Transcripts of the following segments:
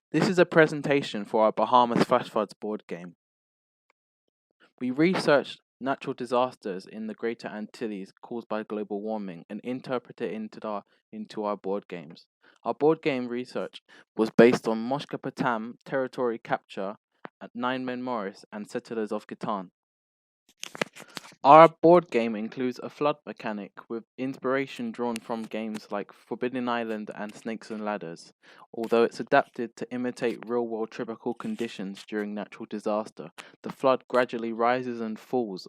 This is a presentation for our Bahamas Flash Floods board game. We researched natural disasters in the Greater Antilles caused by global warming and interpreted it into our board games. Our board game research was based on Moshka territory capture at Nine Men Morris and Settlers of Catan. Our board game includes a flood mechanic with inspiration drawn from games like Forbidden Island and Snakes and Ladders, although it's adapted to imitate real-world tropical conditions during natural disaster. The flood gradually rises and falls.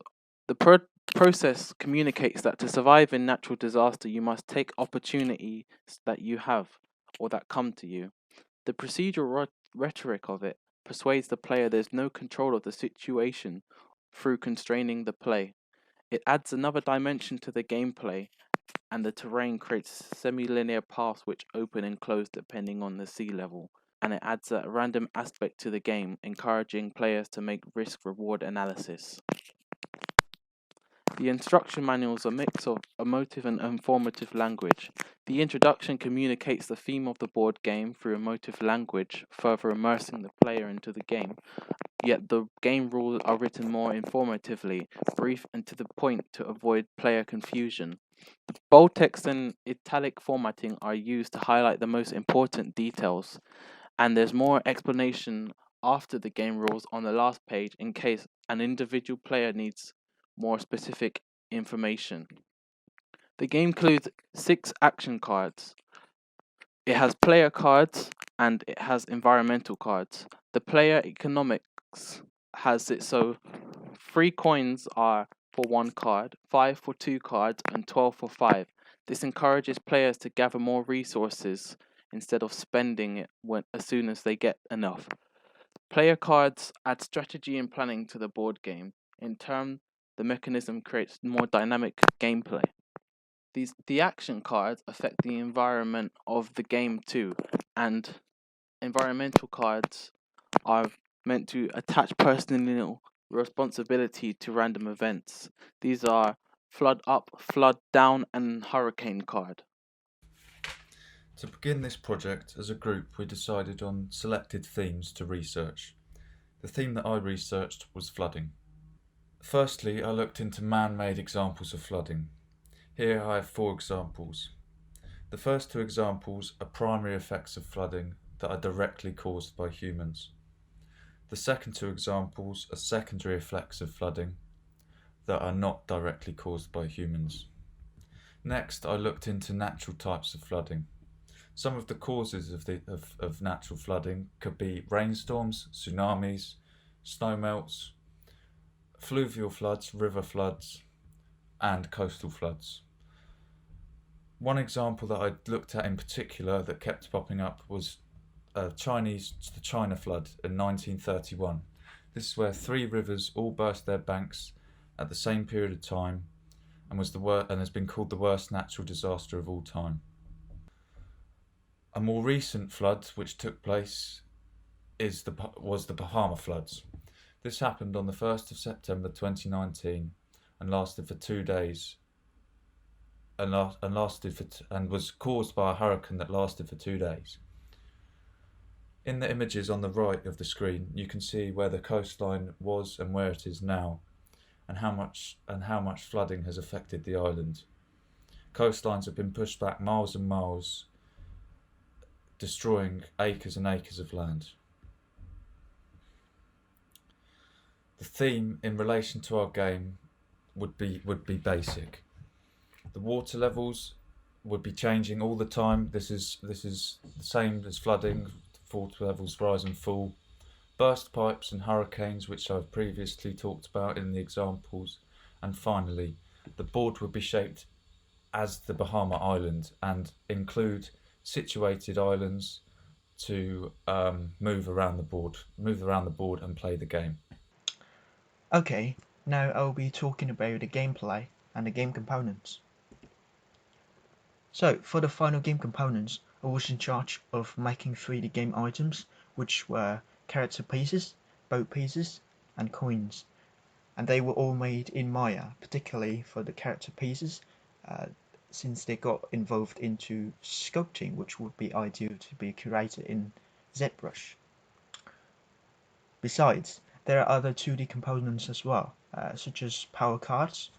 The process communicates that to survive in natural disaster, you must take opportunities that you have or that come to you. The procedural rhetoric of it persuades the player there's no control of the situation through constraining the play. It adds another dimension to the gameplay, and the terrain creates semi-linear paths which open and close depending on the sea level, and it adds a random aspect to the game, encouraging players to make risk-reward analysis. The instruction manual is a mix of emotive and informative language. The introduction communicates the theme of the board game through emotive language, further immersing the player into the game. Yet the game rules are written more informatively, brief and to the point to avoid player confusion. Bold text and italic formatting are used to highlight the most important details, and there's more explanation after the game rules on the last page in case an individual player needs more specific information. The game includes 6 action cards. It has player cards and it has environmental cards. The player economics has it so 3 coins are for 1 card, 5 for 2 cards, and 12 for 5. This encourages players to gather more resources instead of spending it as soon as they get enough. Player cards add strategy and planning to the board game. In turn, the mechanism creates more dynamic gameplay. The action cards affect the environment of the game too, and environmental cards are meant to attach personal responsibility to random events. These are Flood Up, Flood Down, and Hurricane card. To begin this project as a group, we decided on selected themes to research. The theme that I researched was flooding. Firstly, I looked into man-made examples of flooding. Here I have 4 examples. The first 2 examples are primary effects of flooding that are directly caused by humans. The second 2 examples are secondary effects of flooding that are not directly caused by humans. Next, I looked into natural types of flooding. Some of the causes of natural flooding could be rainstorms, tsunamis, snowmelts, fluvial floods, river floods, and coastal floods. One example that I looked at in particular that kept popping up was the China flood in 1931. This is where 3 rivers all burst their banks at the same period of time and has been called the worst natural disaster of all time. A more recent flood which took place was the Bahamas floods. This happened on the 1st of September 2019 and lasted for 2 days and was caused by a hurricane that lasted for 2 days. In the images on the right of the screen, you can see where the coastline was and where it is now, and how much flooding has affected the island. Coastlines have been pushed back miles and miles, destroying acres and acres of land. The theme in relation to our game would be basic. The water levels would be changing all the time. This is the same as flooding. Water levels rise and fall. Burst pipes and hurricanes, which I've previously talked about in the examples. And finally, the board would be shaped as the Bahama Island and include situated islands to move around the board and play the game. Okay, now I'll be talking about the gameplay and the game components. So, for the final game components, I was in charge of making 3D game items, which were character pieces, boat pieces, and coins. And they were all made in Maya, particularly for the character pieces, since they got involved into sculpting, which would be ideal to be curated in ZBrush. Besides, there are other 2D components as well, such as power cards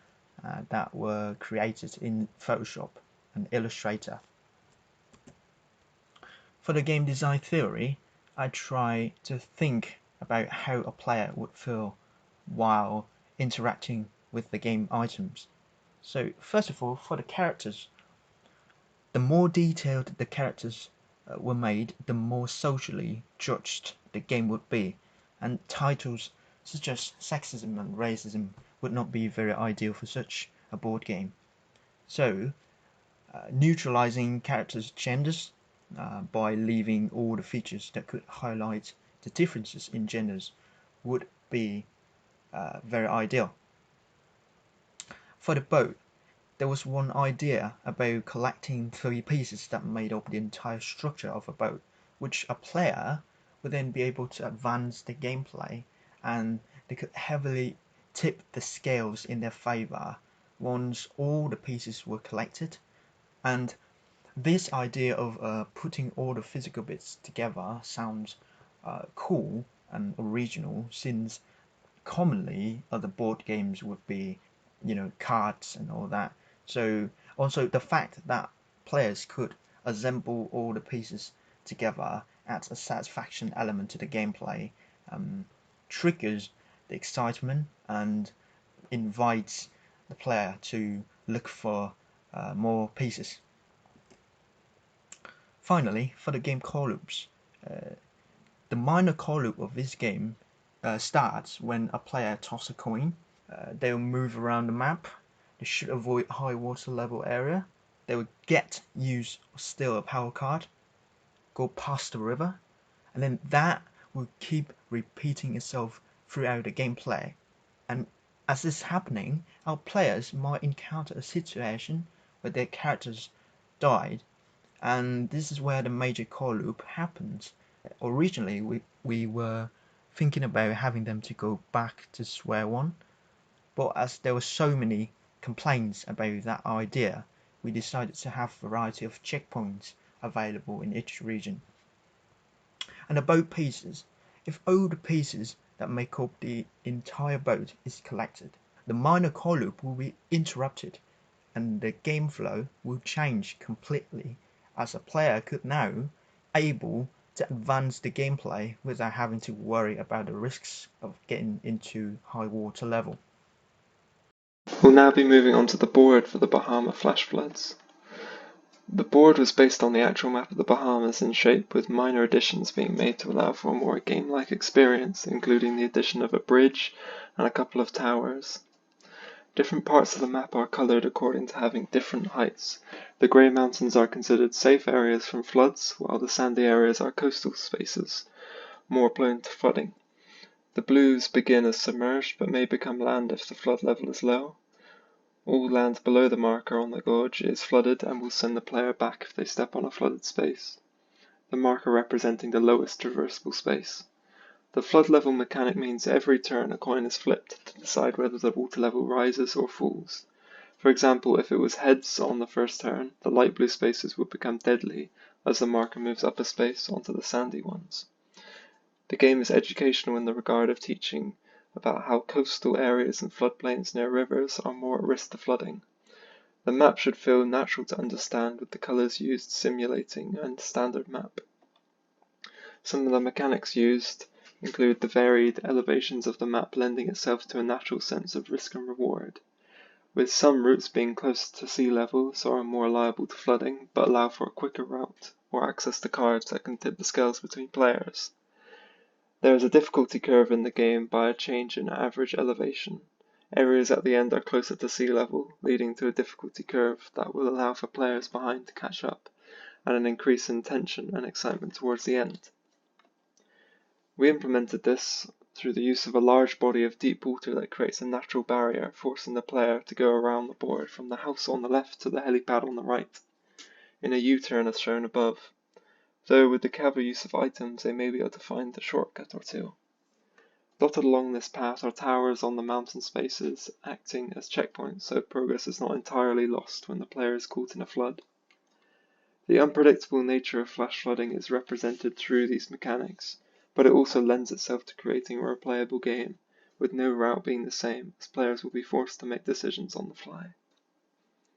that were created in Photoshop and Illustrator. For the game design theory, I try to think about how a player would feel while interacting with the game items. So first of all, for the characters, the more detailed the characters were made, the more socially judged the game would be, and titles such as sexism and racism would not be very ideal for such a board game. So, neutralizing characters' genders by leaving all the features that could highlight the differences in genders would be very ideal. For the boat, there was one idea about collecting 3 pieces that made up the entire structure of a boat, which a player would then be able to advance the gameplay, and they could heavily tip the scales in their favor once all the pieces were collected. And this idea of putting all the physical bits together sounds cool and original, since commonly other board games would be, cards and all that. So also the fact that players could assemble all the pieces together adds a satisfaction element to the gameplay, triggers the excitement, and invites the player to look for more pieces. Finally, for the game call loops, the minor call loop of this game starts when a player tosses a coin. They will move around the map. They should avoid high water level area. They will get, use, or steal a power card. Go past the river. And then that will keep repeating itself throughout the gameplay. And as this is happening, our players might encounter a situation where their characters died, and this is where the major call loop happens. Originally, we were thinking about having them to go back to square one, but as there were so many complaints about that idea, we decided to have a variety of checkpoints available in each region. And the boat pieces, if all the pieces that make up the entire boat is collected, the minor call loop will be interrupted and the game flow will change completely, as a player could now able to advance the gameplay without having to worry about the risks of getting into high water level. We'll now be moving on to the board for the Bahama flash floods. The board was based on the actual map of the Bahamas in shape, with minor additions being made to allow for a more game-like experience, including the addition of a bridge and a couple of towers. Different parts of the map are coloured according to having different heights. The grey mountains are considered safe areas from floods, while the sandy areas are coastal spaces, more prone to flooding. The blues begin as submerged but may become land if the flood level is low. All land below the marker on the gorge is flooded and will send the player back if they step on a flooded space, the marker representing the lowest traversable space. The flood level mechanic means every turn a coin is flipped to decide whether the water level rises or falls. For example, if it was heads on the first turn, the light blue spaces would become deadly as the marker moves up a space onto the sandy ones. The game is educational in the regard of teaching about how coastal areas and floodplains near rivers are more at risk to flooding. The map should feel natural to understand, with the colours used simulating a standard map. Some of the mechanics used include the varied elevations of the map lending itself to a natural sense of risk and reward, with some routes being closer to sea level so are more liable to flooding but allow for a quicker route or access to cards that can tip the scales between players. There is a difficulty curve in the game by a change in average elevation. Areas at the end are closer to sea level, leading to a difficulty curve that will allow for players behind to catch up, and an increase in tension and excitement towards the end. We implemented this through the use of a large body of deep water that creates a natural barrier, forcing the player to go around the board from the house on the left to the helipad on the right, in a U-turn as shown above. Though with the clever use of items they may be able to find a shortcut or two. Dotted along this path are towers on the mountain spaces, acting as checkpoints so progress is not entirely lost when the player is caught in a flood. The unpredictable nature of flash flooding is represented through these mechanics, but it also lends itself to creating a replayable game, with no route being the same, as players will be forced to make decisions on the fly.